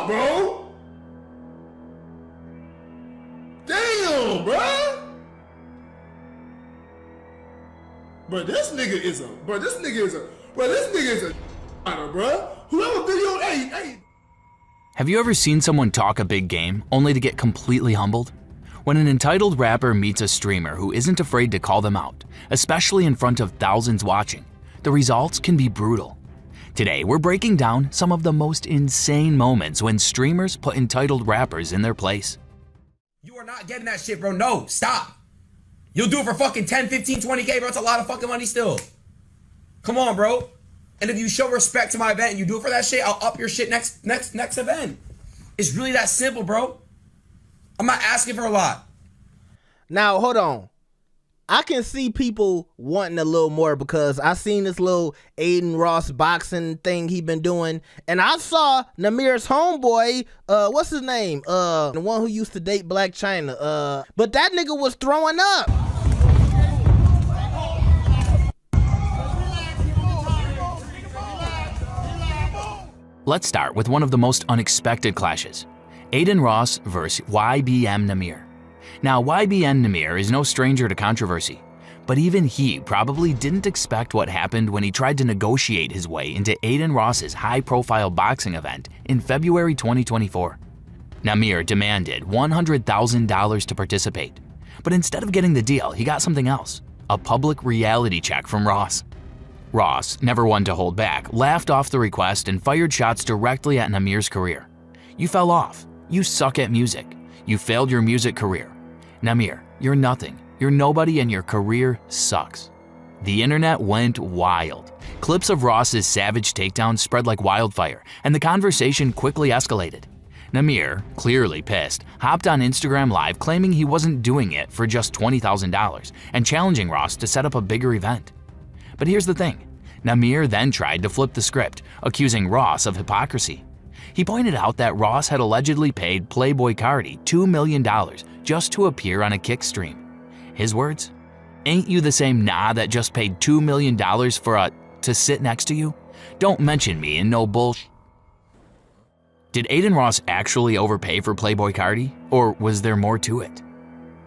fuck, bro? Damn, bro. Bro, this nigga is a, bro, whoever video, hey. Have you ever seen someone talk a big game only to get completely humbled? When an entitled rapper meets a streamer who isn't afraid to call them out, especially in front of thousands watching, the results can be brutal. Today, we're breaking down some of the most insane moments when streamers put entitled rappers in their place. You are not getting that shit, bro. No, stop. You'll do it for fucking 10, 15, 20K, bro. It's a lot of fucking money still. Come on, bro. And if you show respect to my event and you do it for that shit, I'll up your shit next event. It's really that simple, bro. I'm not asking for a lot. Now, hold on. I can see people wanting a little more because I seen this little Aiden Ross boxing thing he been doing. And I saw Namir's homeboy, what's his name? The one who used to date Black China. But that nigga was throwing up. Let's start with one of the most unexpected clashes. Aiden Ross vs. YBM Namir. Now, YBN Namir is no stranger to controversy, but even he probably didn't expect what happened when he tried to negotiate his way into Aiden Ross's high-profile boxing event in February 2024. Namir demanded $100,000 to participate, but instead of getting the deal, he got something else, a public reality check from Ross. Ross, never one to hold back, laughed off the request and fired shots directly at Namir's career. "You fell off. You suck at music. You failed your music career. Namir, you're nothing, you're nobody, and your career sucks." The internet went wild. Clips of Ross's savage takedown spread like wildfire, and the conversation quickly escalated. Namir, clearly pissed, hopped on Instagram Live claiming he wasn't doing it for just $20,000 and challenging Ross to set up a bigger event. But here's the thing, Namir then tried to flip the script, accusing Ross of hypocrisy. He pointed out that Ross had allegedly paid Playboi Carti $2 million just to appear on a kick stream. His words? "Ain't you the same nah that just paid $2 million to sit next to you? Don't mention me in no bullshit." Did Aiden Ross actually overpay for Playboi Carti, or was there more to it?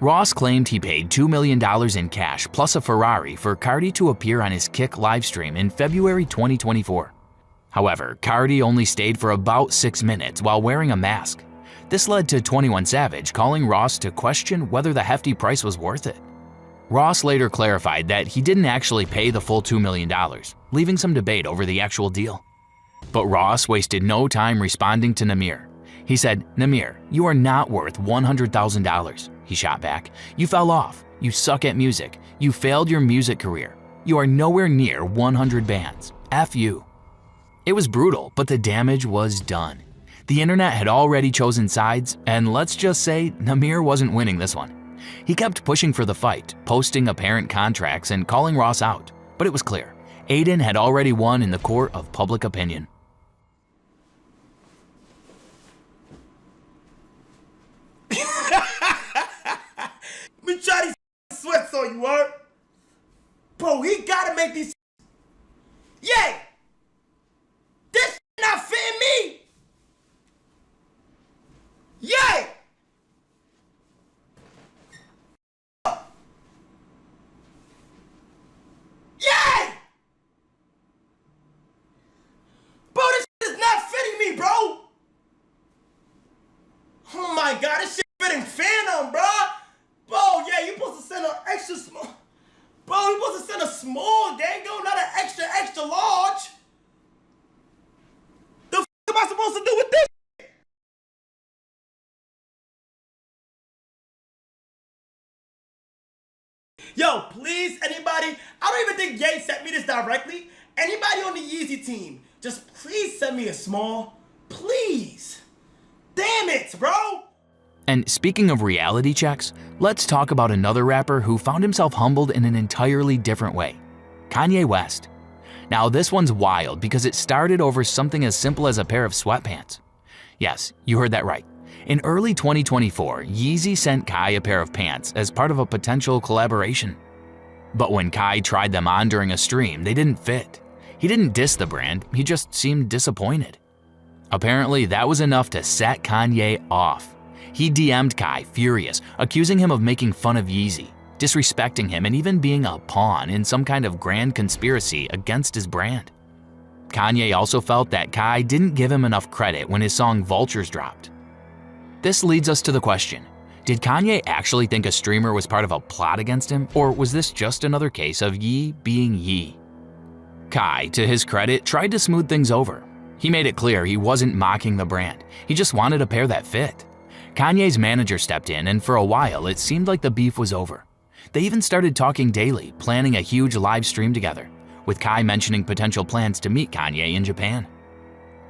Ross claimed he paid $2 million in cash plus a Ferrari for Carti to appear on his Kick livestream in February 2024. However, Carti only stayed for about 6 minutes while wearing a mask. This led to 21 Savage calling Ross to question whether the hefty price was worth it. Ross later clarified that he didn't actually pay the full $2 million, leaving some debate over the actual deal. But Ross wasted no time responding to Namir. He said, "Namir, you are not worth $100,000. He shot back. "You fell off. You suck at music. You failed your music career. You are nowhere near 100 bands. F you." It was brutal, but the damage was done. The internet had already chosen sides, and let's just say Namir wasn't winning this one. He kept pushing for the fight, posting apparent contracts and calling Ross out, but it was clear, Aiden had already won in the court of public opinion. Me try these sweats on you, word? Bro, he gotta make these. Yeah! This not fitting me! Yeah! Yeah! Bro, this is not fitting me, bro! Oh my god, this shit fitting Phantom, bro! Bro, yeah, you supposed to send an extra small. Bro, you supposed to send a small, dango, not an extra, extra large. The f am I supposed to do with this? Yo, please, anybody, I don't even think Ye sent me this directly. Anybody on the Yeezy team, just please send me a small. Please. Damn it, bro. And speaking of reality checks, let's talk about another rapper who found himself humbled in an entirely different way, Kanye West. Now this one's wild because it started over something as simple as a pair of sweatpants. Yes, you heard that right. In early 2024, Yeezy sent Kai a pair of pants as part of a potential collaboration. But when Kai tried them on during a stream, they didn't fit. He didn't diss the brand, he just seemed disappointed. Apparently, that was enough to set Kanye off. He DM'd Kai, furious, accusing him of making fun of Yeezy, disrespecting him, and even being a pawn in some kind of grand conspiracy against his brand. Kanye also felt that Kai didn't give him enough credit when his song Vultures dropped. This leads us to the question, did Kanye actually think a streamer was part of a plot against him, or was this just another case of Yee being Yee? Kai, to his credit, tried to smooth things over. He made it clear he wasn't mocking the brand, he just wanted a pair that fit. Kanye's manager stepped in, and for a while it seemed like the beef was over. They even started talking daily, planning a huge live stream together, with Kai mentioning potential plans to meet Kanye in Japan.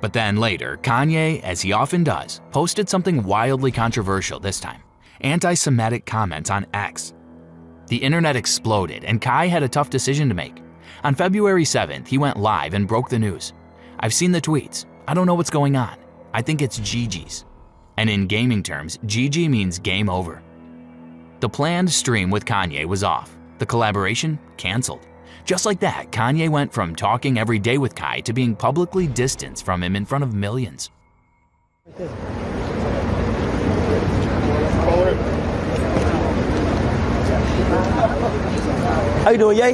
But then later, Kanye, as he often does, posted something wildly controversial this time, anti-Semitic comments on X. The internet exploded, and Kai had a tough decision to make. On February 7th, he went live and broke the news. "I've seen the tweets. I don't know what's going on. I think it's GG's." And in gaming terms, GG means game over. The planned stream with Kanye was off. The collaboration canceled. Just like that, Kanye went from talking every day with Kai to being publicly distanced from him in front of millions. How you doing, Yay?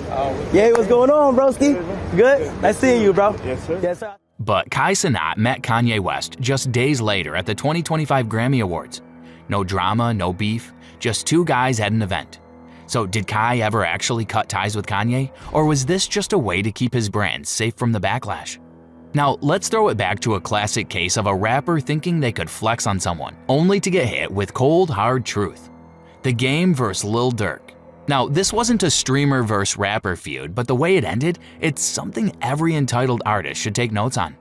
Yay, what's going on, broski? Good? Nice seeing you, bro. Yes, sir. Yes, sir. But Kai Cenat met Kanye West just days later at the 2025 Grammy Awards. No drama, no beef, just two guys at an event. So did Kai ever actually cut ties with Kanye, or was this just a way to keep his brand safe from the backlash? Now let's throw it back to a classic case of a rapper thinking they could flex on someone, only to get hit with cold, hard truth. The Game vs. Lil Durk. Now, this wasn't a streamer versus rapper feud, but the way it ended, it's something every entitled artist should take notes on.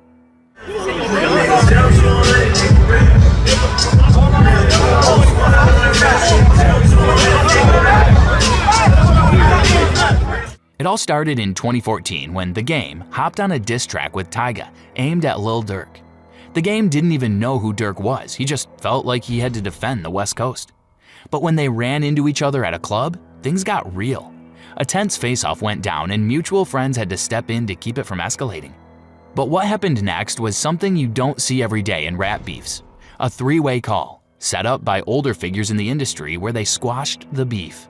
It all started in 2014 when The Game hopped on a diss track with Tyga aimed at Lil Durk. The Game didn't even know who Durk was, he just felt like he had to defend the West Coast. But when they ran into each other at a club, things got real. A tense face-off went down and mutual friends had to step in to keep it from escalating. But what happened next was something you don't see every day in rap beefs. A three-way call, set up by older figures in the industry where they squashed the beef.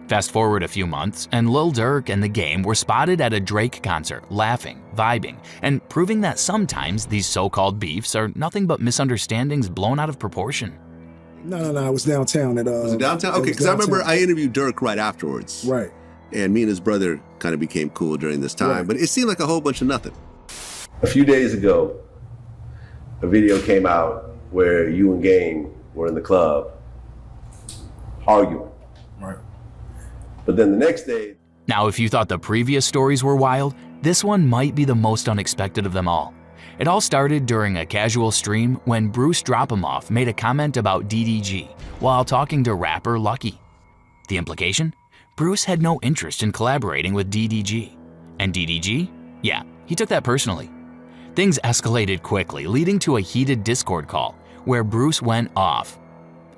Fast forward a few months, and Lil Durk and The Game were spotted at a Drake concert, laughing, vibing, and proving that sometimes these so-called beefs are nothing but misunderstandings blown out of proportion. No, it was downtown. Was it downtown? Okay, because I remember I interviewed Durk right afterwards. Right. And me and his brother kind of became cool during this time, Right. but it seemed like a whole bunch of nothing. A few days ago, a video came out where you and Game were in the club arguing. Right. But then the next day, Now, if you thought the previous stories were wild, this one might be the most unexpected of them all. It all started during a casual stream when Bruce Dropamoff made a comment about DDG while talking to rapper Lucky. The implication? Bruce had no interest in collaborating with DDG. And DDG? Yeah, he took that personally. Things escalated quickly, leading to a heated Discord call where Bruce went off.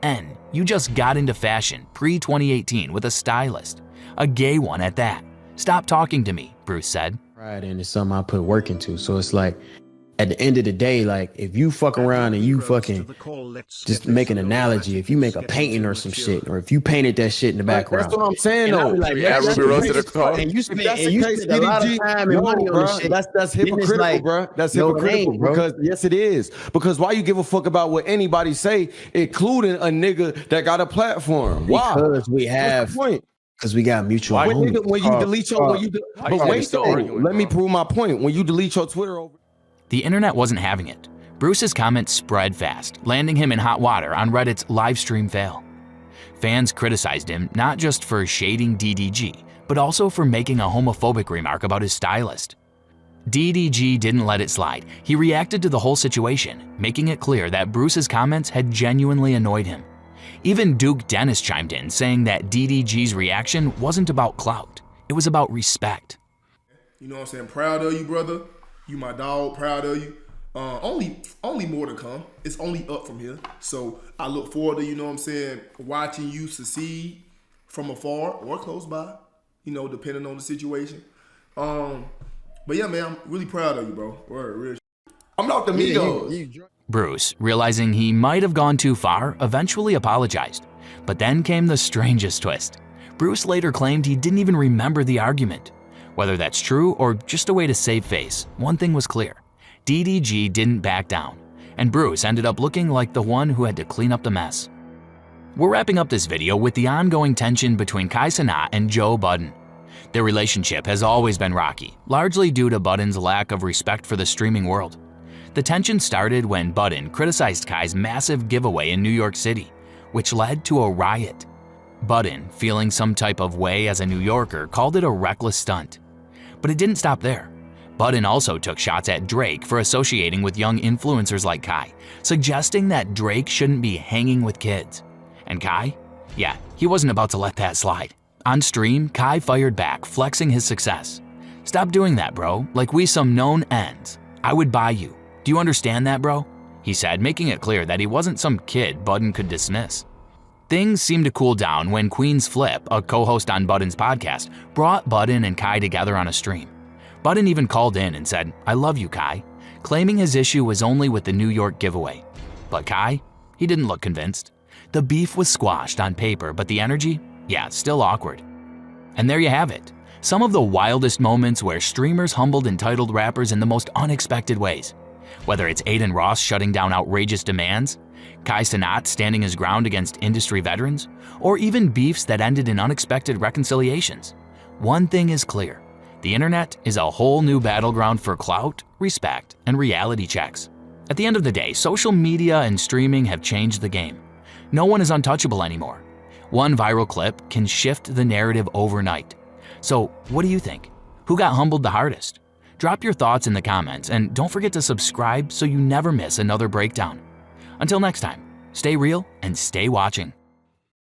N, you just got into fashion pre-2018 with a stylist. A gay one at that. Stop talking to me, Bruce said. Pride and it's something I put work into. So it's like, at the end of the day, like if you fuck around and you fucking just make an analogy, if you make a painting or some shit, or if you painted that shit in the background. That's what I'm saying though. Like, Yeah, that's Ruby Rose the to the call. and you spend, If that's and the you case, spend a lot of DDG, time and money on this shit. That's Then it's hypocritical, like, bro. That's no hypocritical game, bro. because yes, it is. Because why you give a fuck about what anybody say, including a nigga that got a platform? Why? Because we What's have, the point? because we got mutual When, homies. nigga, when you delete your, but wait, still though, arguing, let me bro. prove my point. When you delete your Twitter over. The internet wasn't having it. Bruce's comments spread fast, landing him in hot water on Reddit's livestream fail. Fans criticized him not just for shading DDG, but also for making a homophobic remark about his stylist. DDG didn't let it slide. He reacted to the whole situation, making it clear that Bruce's comments had genuinely annoyed him. Even Duke Dennis chimed in, saying that DDG's reaction wasn't about clout, it was about respect. You know what I'm saying? Proud of you, brother. You my dog, proud of you. Only more to come. It's only up from here. So I look forward to, you know what I'm saying, watching you succeed from afar or close by, you know, depending on the situation. But yeah, man, I'm really proud of you, bro. Word, real. I'm not the Migos. Bruce, realizing he might have gone too far, eventually apologized. But then came the strangest twist. Bruce later claimed he didn't even remember the argument. Whether that's true or just a way to save face, one thing was clear. DDG didn't back down, and Bruce ended up looking like the one who had to clean up the mess. We're wrapping up this video with the ongoing tension between Kai Cenat and Joe Budden. Their relationship has always been rocky, largely due to Budden's lack of respect for the streaming world. The tension started when Budden criticized Kai's massive giveaway in New York City, which led to a riot. Budden, feeling some type of way as a New Yorker, called it a reckless stunt. But it didn't stop there. Budden also took shots at Drake for associating with young influencers like Kai, suggesting that Drake shouldn't be hanging with kids. And Kai? Yeah, he wasn't about to let that slide. On stream, Kai fired back, flexing his success. "Stop doing that, bro, like we some known ends. I would buy you. Do you understand that, bro?" he said, making it clear that he wasn't some kid Budden could dismiss. Things seemed to cool down when Queen's Flip, a co-host on Budden's podcast, brought Budden and Kai together on a stream. Budden even called in and said, "I love you, Kai," claiming his issue was only with the New York giveaway. But Kai, he didn't look convinced. The beef was squashed on paper, but the energy, yeah, still awkward. And there you have it. Some of the wildest moments where streamers humbled entitled rappers in the most unexpected ways. Whether it's Aiden Ross shutting down outrageous demands, Kai Cenat standing his ground against industry veterans, or even beefs that ended in unexpected reconciliations. One thing is clear. The internet is a whole new battleground for clout, respect, and reality checks. At the end of the day, social media and streaming have changed the game. No one is untouchable anymore. One viral clip can shift the narrative overnight. So, what do you think? Who got humbled the hardest? Drop your thoughts in the comments, and don't forget to subscribe so you never miss another breakdown. Until next time, stay real and stay watching.